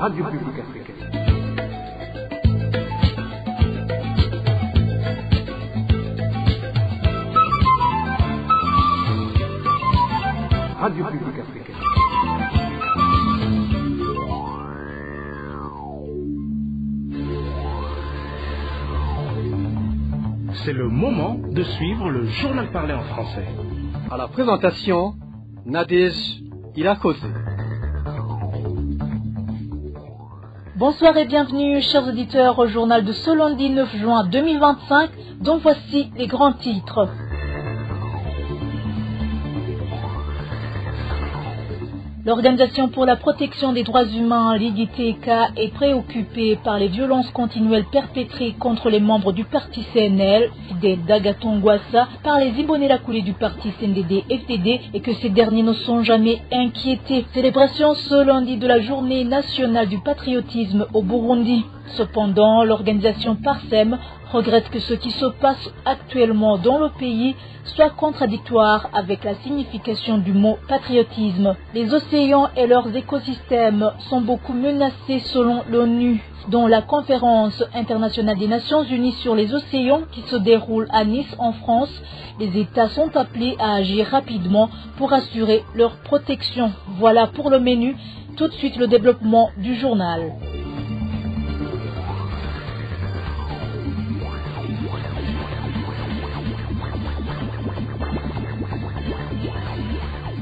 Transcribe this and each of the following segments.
Radio Publique Africaine. Radio Publique Africaine. C'est le moment de suivre le journal parlé en français. À la présentation, Nadège Irakoze. Bonsoir et bienvenue, chers auditeurs, au journal de ce lundi 9 juin 2025, dont voici les grands titres. L'Organisation pour la protection des droits humains, l'IDTK, est préoccupée par les violences continuelles perpétrées contre les membres du parti CNL, Fidel Dagatongwassa, par les Imbonerakure du parti CNDD-FDD et que ces derniers ne sont jamais inquiétés. Célébration ce lundi de la journée nationale du patriotisme au Burundi. Cependant, l'organisation Parsem regrette que ce qui se passe actuellement dans le pays soit contradictoire avec la signification du mot patriotisme. Les océans et leurs écosystèmes sont beaucoup menacés selon l'ONU. Dans la conférence internationale des Nations Unies sur les océans qui se déroule à Nice en France, les États sont appelés à agir rapidement pour assurer leur protection. Voilà pour le menu. Tout de suite le développement du journal.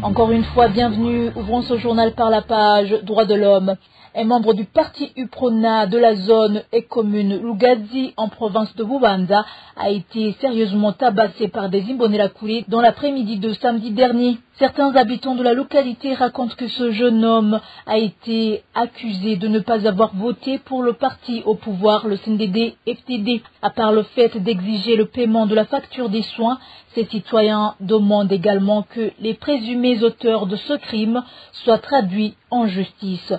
Encore une fois, bienvenue. Ouvrons ce journal par la page Droits de l'homme. Un membre du parti UPRONA de la zone et commune Lugazi en province de Bubanza a été sérieusement tabassé par des Imbonerakure dans l'après-midi de samedi dernier. Certains habitants de la localité racontent que ce jeune homme a été accusé de ne pas avoir voté pour le parti au pouvoir, le CNDD-FDD. À part le fait d'exiger le paiement de la facture des soins, ces citoyens demandent également que les présumés auteurs de ce crime soient traduits en justice.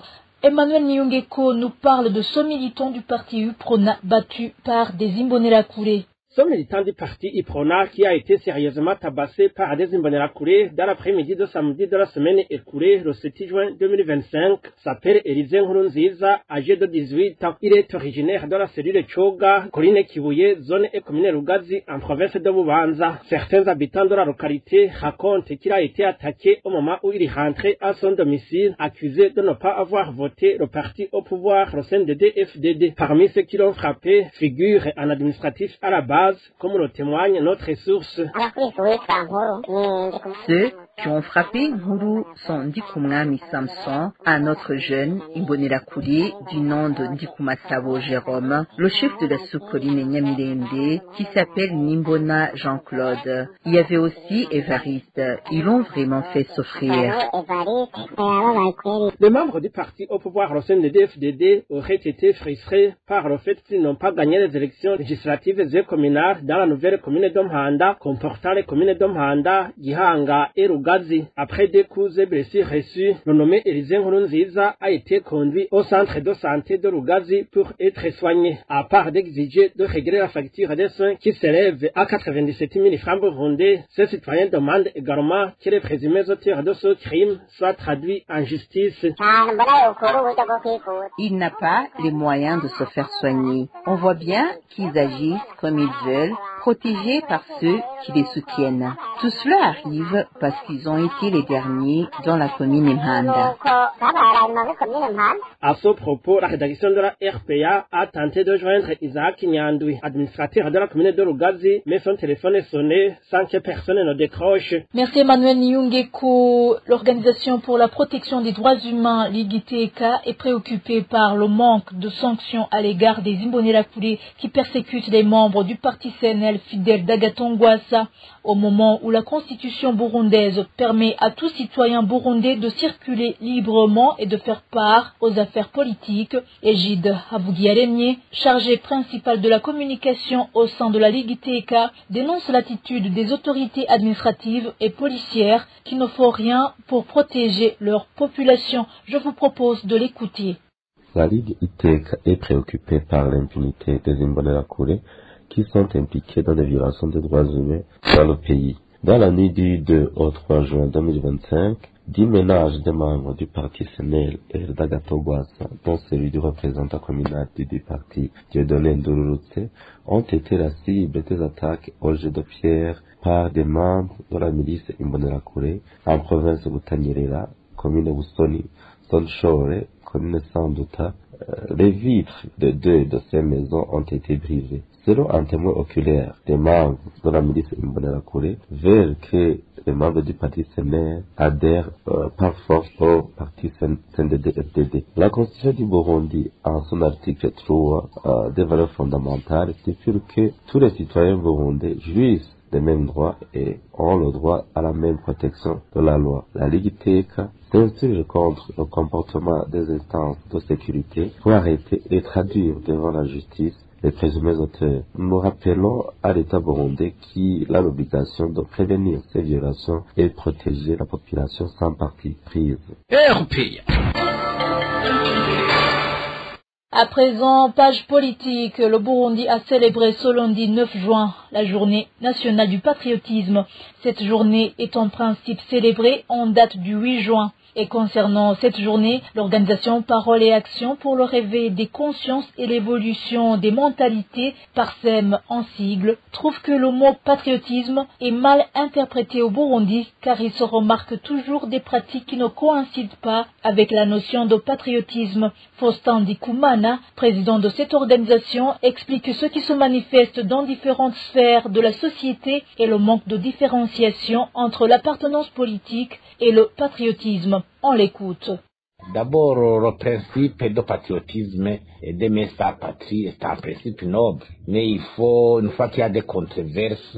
Emmanuel Nyongeko nous parle de ce militant du parti UPRONA battu par des Imbonerakure. Ce militant du parti UPRONA qui a été sérieusement tabassé par des Imbonerakure dans l'après-midi de samedi de la semaine écoulée, le 7 juin 2025, s'appelle Élisée Nkurunziza, âgé de 18 ans. Il est originaire de la cellule Choga, colline Kibuye, zone et commune Lugazi, en province de Bubanza. Certains habitants de la localité racontent qu'il a été attaqué au moment où il est rentré à son domicile, accusé de ne pas avoir voté le parti au pouvoir, le CNDD-FDD. Parmi ceux qui l'ont frappé figure un administratif à la base, comme le témoigne notre source. Ceux qui ont frappé Nkuru sont Ndikumwami Samson, un autre jeune Imbonerakure du nom de Ndikumasabo Jérôme, le chef de la sous-colline Nyamirembe qui s'appelle Nimbona Jean-Claude. Il y avait aussi Évariste. Ils l'ont vraiment fait souffrir. Les membres du parti au pouvoir, le CNDD-FDD, auraient été frustrés par le fait qu'ils n'ont pas gagné les élections législatives et communales dans la nouvelle commune d'Omhanda, comportant les communes d'Omhanda, Gihanga et Lugazi. Après des coups et blessures reçus, le nommé Élisée Nkurunziza a été conduit au centre de santé de Lugazi pour être soigné. À part d'exiger de régler la facture des soins qui s'élève à 97 000 francs burundais, ces citoyens demandent également que les présumés auteurs de ce crime soient traduits en justice. Il n'a pas les moyens de se faire soigner. On voit bien qu'ils agissent comme ils veulent, protégés par ceux qui les soutiennent. Tout cela arrive parce qu'ils ont été les derniers dans la commune Imhanda. À ce propos, la rédaction de la RPA a tenté de joindre Isaac Nyandwi, administrateur de la commune de Lugazi, mais son téléphone est sonné sans que personne ne décroche. Merci Emmanuel Nyongeko. L'Organisation pour la protection des droits humains, l'IDTK, est préoccupée par le manque de sanctions à l'égard des Imbonerakure qui persécutent les membres du parti CNL Fidel Dagatongwassa, au moment où la constitution burundaise permet à tout citoyen burundais de circuler librement et de faire part aux affaires politiques. Égide Havugiyaremye, chargé principal de la communication au sein de la Ligue ITK, dénonce l'attitude des autorités administratives et policières qui ne font rien pour protéger leur population. Je vous propose de l'écouter. La Ligue ITK est préoccupée par l'impunité des Imbonerakure qui sont impliqués dans des violations des droits humains dans le pays. Dans la nuit du 2 au 3 juin 2025, 10 ménages des membres du parti SNEL et d'Agathon Rwasa, dont celui du représentant communal du parti Dieudonné Ndururutse, ont été la cible des attaques au jet de pierre par des membres de la milice Imbonerakure en province de Butanyerera, commune Busoni, Sonchore, commune Sanduta. Les vitres de 2 de ces maisons ont été brisées. Selon un témoin oculaire, des membres de la milice Imbonerakure veulent que les membres du parti SNEL adhèrent par force au parti CNDD-FDD. La Constitution du Burundi, en son article 3 des valeurs fondamentales, stipule que tous les citoyens burundais jouissent des mêmes droits et ont le droit à la même protection de la loi. La Ligue Teka s'insurge contre le comportement des instances de sécurité pour arrêter et traduire devant la justice les présumés auteurs. Nous rappelons à l'État burundais qu'il a l'obligation de prévenir ces violations et de protéger la population sans parti prise. À présent, page politique, le Burundi a célébré ce lundi 9 juin la journée nationale du patriotisme. Cette journée est en principe célébrée en date du 8 juin. Et concernant cette journée, l'organisation Parole et Action pour le réveil des consciences et l'évolution des mentalités, PARSEM en sigle, trouve que le mot patriotisme est mal interprété au Burundi car il se remarque toujours des pratiques qui ne coïncident pas avec la notion de patriotisme. Faustin Ndikumana, président de cette organisation, explique que ce qui se manifeste dans différentes sphères de la société est le manque de différenciation entre l'appartenance politique et le patriotisme. On l'écoute. D'abord, le principe de patriotisme et d'aimer sa patrie est un principe noble. Mais il faut, une fois qu'il y a des controverses,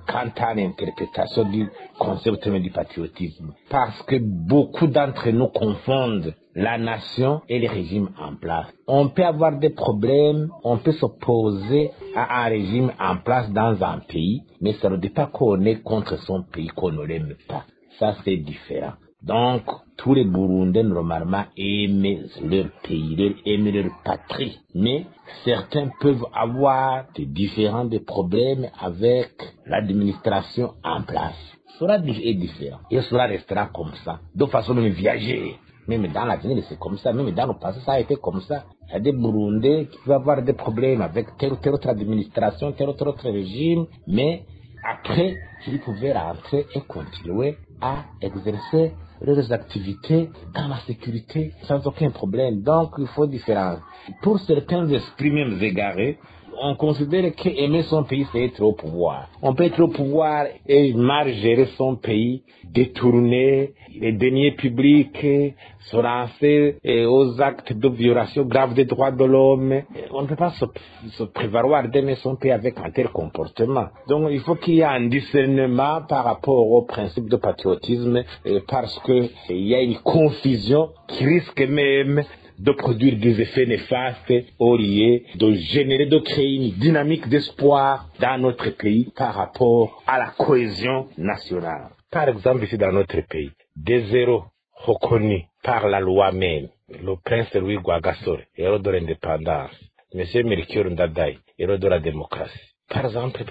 quant à l'interprétation du concept du patriotisme. Parce que beaucoup d'entre nous confondent la nation et les régimes en place. On peut avoir des problèmes, on peut s'opposer à un régime en place dans un pays, mais ça ne veut pas qu'on est contre son pays, qu'on ne l'aime pas. Ça, c'est différent. Donc, tous les Burundais, normalement, aiment leur pays, aiment leur patrie. Mais certains peuvent avoir des différents problèmes avec l'administration en place. Cela est différent. Et cela restera comme ça. De façon même viagère. Même dans l'avenir, c'est comme ça. Même dans le passé, ça a été comme ça. Il y a des Burundais qui peuvent avoir des problèmes avec telle ou telle autre administration, tel ou tel autre régime. Mais après, ils pouvaient rentrer et continuer à exercer leurs activités dans la sécurité sans aucun problème. Donc, il faut différencier. Pour certains esprits même égarés, on considère qu'aimer son pays, c'est être au pouvoir. On peut être au pouvoir et mal gérer son pays, détourner les deniers publics, se lancer aux actes de violation grave des droits de l'homme. On ne peut pas se prévaloir d'aimer son pays avec un tel comportement. Donc, il faut qu'il y ait un discernement par rapport au principe de patriotisme parce qu'il y a une confusion qui risque même de produire des effets néfastes au lieu de générer, de créer une dynamique d'espoir dans notre pays par rapport à la cohésion nationale. Par exemple, ici dans notre pays, des héros reconnus par la loi même, le prince Louis Rwagasore, héros de l'indépendance, M. Melchior Ndadaye, héros de la démocratie. Par exemple,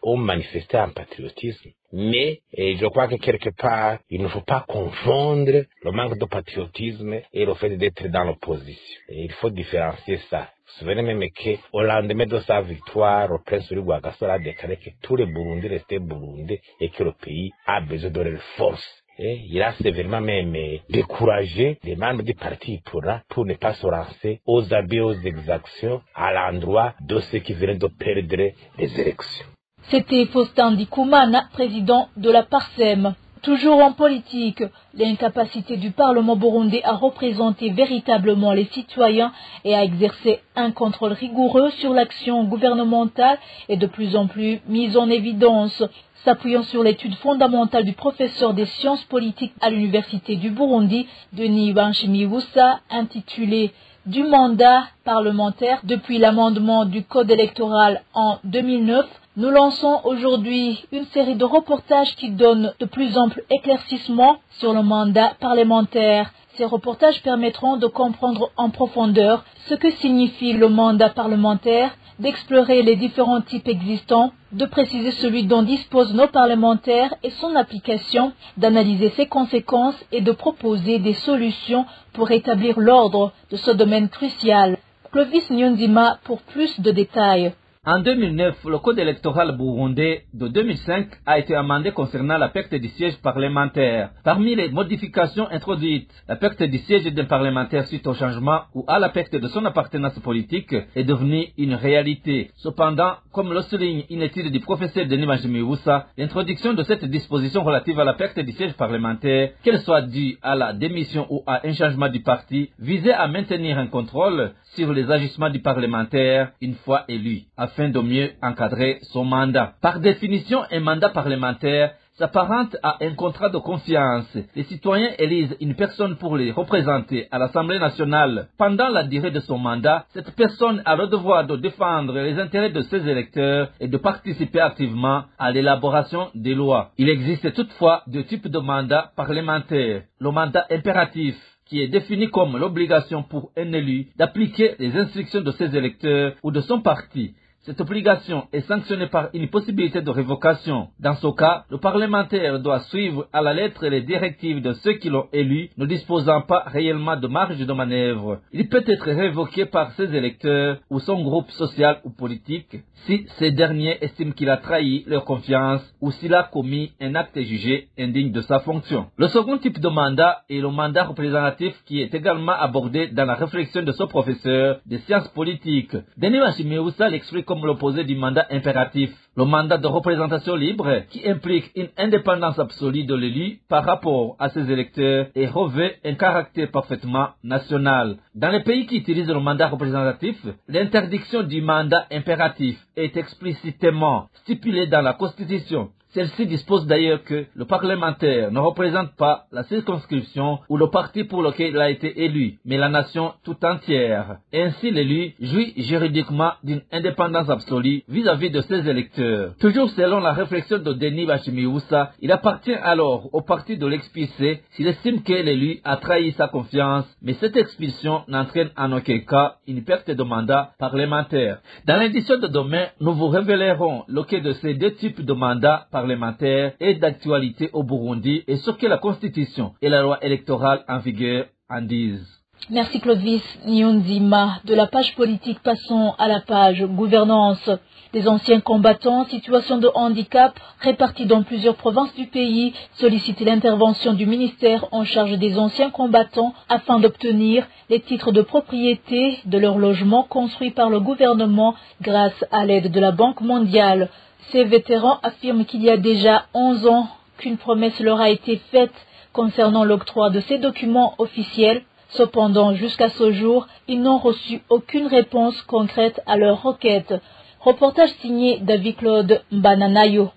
ont manifesté un patriotisme. Mais je crois que quelque part, il ne faut pas confondre le manque de patriotisme et le fait d'être dans l'opposition. Et il faut différencier ça. Vous vous souvenez même qu'au lendemain de sa victoire, le prince Louis Rwagasore a déclaré que tous les Burundais restaient Burundais et que le pays a besoin de leur force. Et il a sévèrement même découragé les membres du parti pour ne pas se lancer aux abus, aux exactions à l'endroit de ceux qui venaient de perdre les élections. C'était Faustin Ndikumana, président de la PARSEM. Toujours en politique, l'incapacité du Parlement burundais à représenter véritablement les citoyens et à exercer un contrôle rigoureux sur l'action gouvernementale est de plus en plus mise en évidence. S'appuyant sur l'étude fondamentale du professeur des sciences politiques à l'Université du Burundi, Denis Banshimiwusa, intitulée « Du mandat parlementaire depuis l'amendement du code électoral en 2009 », nous lançons aujourd'hui une série de reportages qui donnent de plus amples éclaircissements sur le mandat parlementaire. Ces reportages permettront de comprendre en profondeur ce que signifie le mandat parlementaire, d'explorer les différents types existants, de préciser celui dont disposent nos parlementaires et son application, d'analyser ses conséquences et de proposer des solutions pour rétablir l'ordre de ce domaine crucial. Clovis Nyonzima pour plus de détails. En 2009, le code électoral burundais de 2005 a été amendé concernant la perte du siège parlementaire. Parmi les modifications introduites, la perte du siège d'un parlementaire suite au changement ou à la perte de son appartenance politique est devenue une réalité. Cependant, comme le souligne une étude du professeur Denis Majimiwusa, l'introduction de cette disposition relative à la perte du siège parlementaire, qu'elle soit due à la démission ou à un changement du parti, visait à maintenir un contrôle sur les agissements du parlementaire une fois élu, afin de mieux encadrer son mandat. Par définition, un mandat parlementaire s'apparente à un contrat de confiance. Les citoyens élisent une personne pour les représenter à l'Assemblée nationale. Pendant la durée de son mandat, cette personne a le devoir de défendre les intérêts de ses électeurs et de participer activement à l'élaboration des lois. Il existe toutefois deux types de mandats parlementaires. Le mandat impératif, qui est défini comme l'obligation pour un élu d'appliquer les instructions de ses électeurs ou de son parti. Cette obligation est sanctionnée par une possibilité de révocation. Dans ce cas, le parlementaire doit suivre à la lettre les directives de ceux qui l'ont élu, ne disposant pas réellement de marge de manœuvre. Il peut être révoqué par ses électeurs ou son groupe social ou politique si ces derniers estiment qu'il a trahi leur confiance ou s'il a commis un acte jugé indigne de sa fonction. Le second type de mandat est le mandat représentatif qui est également abordé dans la réflexion de ce professeur de sciences politiques. Denis Majimiwusa l'explique comme l'opposé du mandat impératif. Le mandat de représentation libre, qui implique une indépendance absolue de l'élu par rapport à ses électeurs et revêt un caractère parfaitement national. Dans les pays qui utilisent le mandat représentatif, l'interdiction du mandat impératif est explicitement stipulée dans la Constitution. Celle-ci dispose d'ailleurs que le parlementaire ne représente pas la circonscription ou le parti pour lequel il a été élu, mais la nation tout entière. Ainsi, l'élu jouit juridiquement d'une indépendance absolue vis-à-vis de ses électeurs. Toujours selon la réflexion de Denis Majimiwusa, il appartient alors au parti de l'expulser s'il estime que l'élu a trahi sa confiance, mais cette expulsion n'entraîne en aucun cas une perte de mandat parlementaire. Dans l'édition de demain, nous vous révélerons lequel de ces deux types de mandats parlementaire est d'actualité au Burundi et ce que la Constitution et la loi électorale en vigueur en disent. Merci Clovis Nyonzima. De la page politique, passons à la page gouvernance. Des anciens combattants en situation de handicap répartis dans plusieurs provinces du pays sollicitent l'intervention du ministère en charge des anciens combattants afin d'obtenir les titres de propriété de leur logement construits par le gouvernement grâce à l'aide de la Banque mondiale. Ces vétérans affirment qu'il y a déjà 11 ans qu'une promesse leur a été faite concernant l'octroi de ces documents officiels. Cependant, jusqu'à ce jour, ils n'ont reçu aucune réponse concrète à leur requête. Reportage signé David-Claude Mbananayo.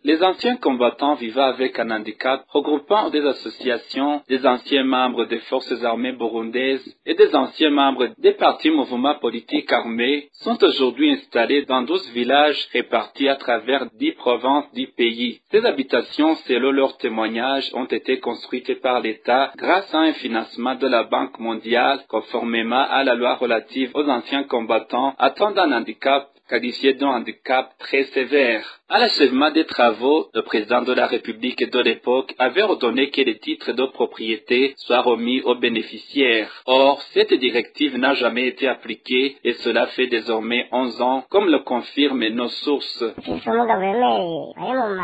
Les anciens combattants vivant avec un handicap, regroupant des associations, des anciens membres des forces armées burundaises et des anciens membres des partis mouvements politiques armés, sont aujourd'hui installés dans 12 villages répartis à travers 10 provinces du pays. Ces habitations, selon leurs témoignages, ont été construites par l'État grâce à un financement de la Banque mondiale, conformément à la loi relative aux anciens combattants atteints d'un handicap qualifié d'un handicap très sévère. À l'achèvement des travaux, le président de la République de l'époque avait ordonné que les titres de propriété soient remis aux bénéficiaires. Or, cette directive n'a jamais été appliquée et cela fait désormais 11 ans, comme le confirment nos sources.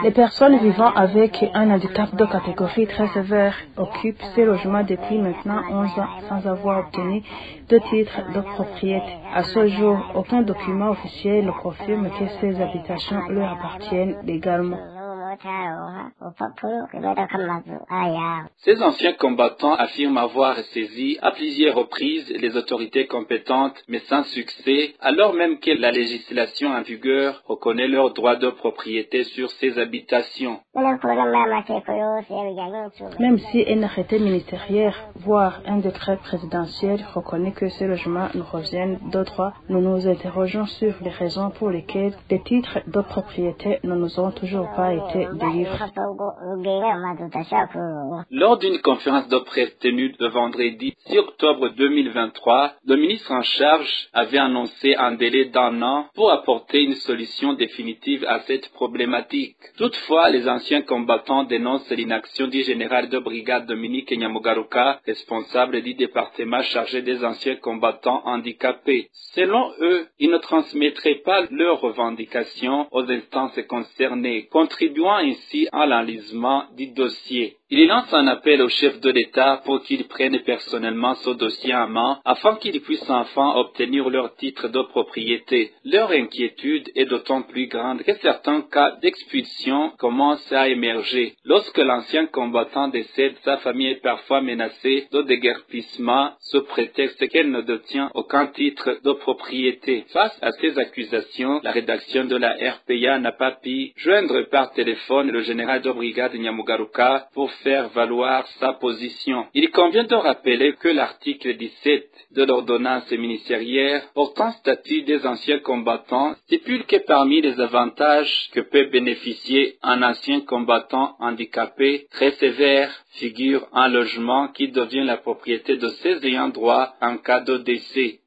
Les personnes vivant avec un handicap de catégorie très sévère occupent ces logements depuis maintenant 11 ans sans avoir obtenu de titre de propriété. À ce jour, aucun document officiel ne confirme que ces habitations leur appartiennent légalement. Ces anciens combattants affirment avoir saisi à plusieurs reprises les autorités compétentes, mais sans succès, alors même que la législation en vigueur reconnaît leur droit de propriété sur ces habitations. Même si un arrêté ministériel, voire un décret présidentiel reconnaît que ces logements nous reviennent de droit, nous nous interrogeons sur les raisons pour lesquelles les titres de propriété ne nous ont toujours pas été de livres. Lors d'une conférence de presse tenue le vendredi 6 octobre 2023, le ministre en charge avait annoncé un délai d'1 an pour apporter une solution définitive à cette problématique. Toutefois, les anciens combattants dénoncent l'inaction du général de brigade Dominique Nyamugaruka, responsable du département chargé des anciens combattants handicapés. Selon eux, ils ne transmettraient pas leurs revendications aux instances concernées, contribuant ainsi à l'enlisement du dossier. Il lance un appel au chef de l'État pour qu'il prenne personnellement ce dossier en main afin qu'ils puissent enfin obtenir leur titre de propriété. Leur inquiétude est d'autant plus grande que certains cas d'expulsion commencent à émerger. Lorsque l'ancien combattant décède, sa famille est parfois menacée de déguerpissement sous prétexte qu'elle ne détient aucun titre de propriété. Face à ces accusations, la rédaction de la RPA n'a pas pu joindre par téléphone le général de brigade Nyamugaruka pour faire valoir sa position. Il convient de rappeler que l'article 17 de l'ordonnance ministérielle portant statut des anciens combattants stipule que parmi les avantages que peut bénéficier un ancien combattant handicapé très sévère figure un logement qui devient la propriété de ses ayants droit en cas de décès.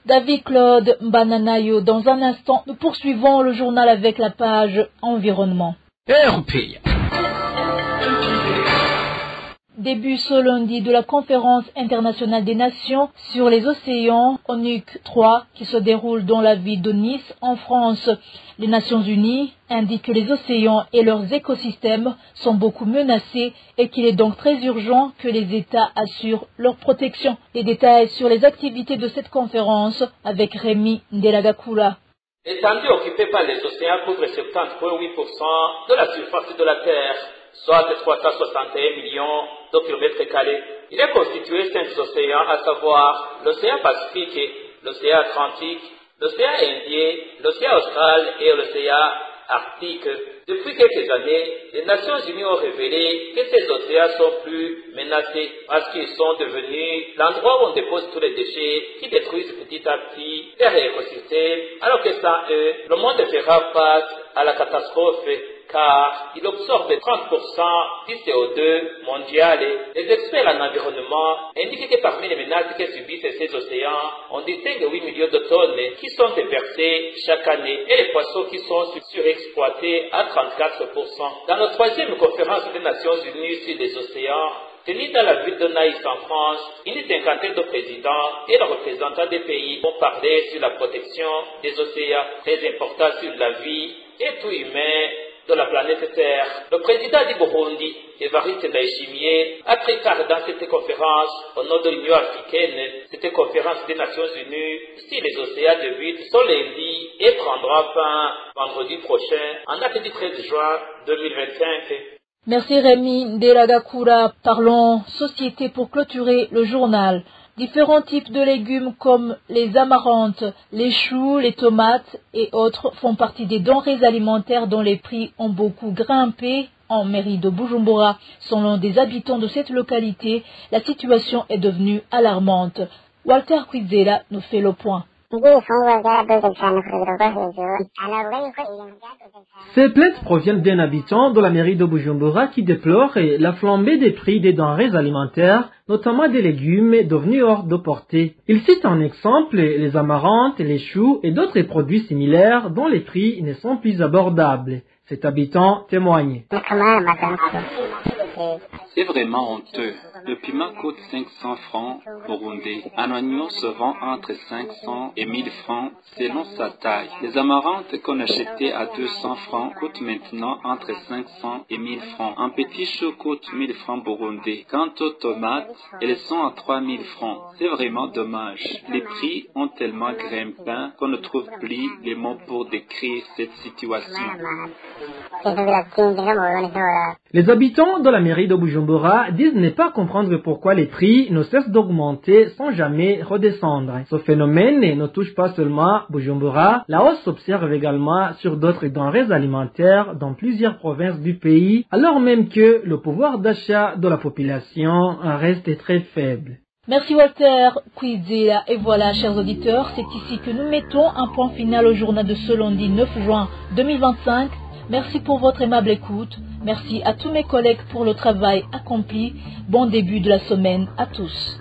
David Claude Bananayo, dans un instant, nous poursuivons le journal avec la page environnement. RPA. Début ce lundi de la conférence internationale des nations sur les océans, ONUC 3, qui se déroule dans la ville de Nice, en France. Les Nations Unies indiquent que les océans et leurs écosystèmes sont beaucoup menacés et qu'il est donc très urgent que les États assurent leur protection. Les détails sur les activités de cette conférence avec Rémi Ndelagakula. L'étendue occupée par les océans couvre 70,8% de la surface de la Terre, soit 361 millions de kilomètres carrés. Il est constitué de 5 océans, à savoir l'océan Pacifique, l'océan Atlantique, l'océan Indien, l'océan Austral et l'océan Arctique. Depuis quelques années, les Nations Unies ont révélé que ces océans sont plus menacés parce qu'ils sont devenus l'endroit où on dépose tous les déchets qui détruisent petit à petit les écosystèmes, alors que sans eux, le monde fera face à la catastrophe car il absorbe 30% du CO2 mondial. Les experts en environnement indiquent que parmi les menaces que subissent ces océans, on distingue 8 millions de tonnes qui sont déversées chaque année et les poissons qui sont surexploités à 34%. Dans la 3e conférence des Nations Unies sur les océans, tenue dans la ville de Nice en France, une cinquantaine de présidents et de représentants des pays ont parlé sur la protection des océans, très important sur la vie et tout humain de la planète Terre. Le président du Burundi, Evariste Ndayishimiye, a pris part dans cette conférence au nom de l'Union africaine. Cette conférence des Nations Unies sur les océans débute ce lundi et prendra fin vendredi prochain, en date du 13 juin 2025. Merci Rémi Ndelagakura. Parlons société pour clôturer le journal. Différents types de légumes comme les amarantes, les choux, les tomates et autres font partie des denrées alimentaires dont les prix ont beaucoup grimpé en mairie de Bujumbura. Selon des habitants de cette localité, la situation est devenue alarmante. Walter Kwizera nous fait le point. Ces plaintes proviennent d'un habitant de la mairie de Bujumbura qui déplore la flambée des prix des denrées alimentaires, notamment des légumes devenus hors de portée. Il cite en exemple les amarantes, les choux et d'autres produits similaires dont les prix ne sont plus abordables. Cet habitant témoigne. C'est vraiment honteux. Le piment coûte 500 francs burundais. Un oignon se vend entre 500 et 1000 francs selon sa taille. Les amarantes qu'on achetait à 200 francs coûtent maintenant entre 500 et 1000 francs. Un petit chou coûte 1000 francs burundais. Quant aux tomates, elles sont à 3000 francs. C'est vraiment dommage. Les prix ont tellement grimpé qu'on ne trouve plus les mots pour décrire cette situation. Les habitants de la mairie de Bujumbura disent ne pas comprendre pourquoi les prix ne cessent d'augmenter sans jamais redescendre. Ce phénomène ne touche pas seulement Bujumbura, la hausse s'observe également sur d'autres denrées alimentaires dans plusieurs provinces du pays, alors même que le pouvoir d'achat de la population reste très faible. Merci Walter Kwizera. Et voilà, chers auditeurs, c'est ici que nous mettons un point final au journal de ce lundi 9 juin 2025. Merci pour votre aimable écoute. Merci à tous mes collègues pour le travail accompli. Bon début de la semaine à tous.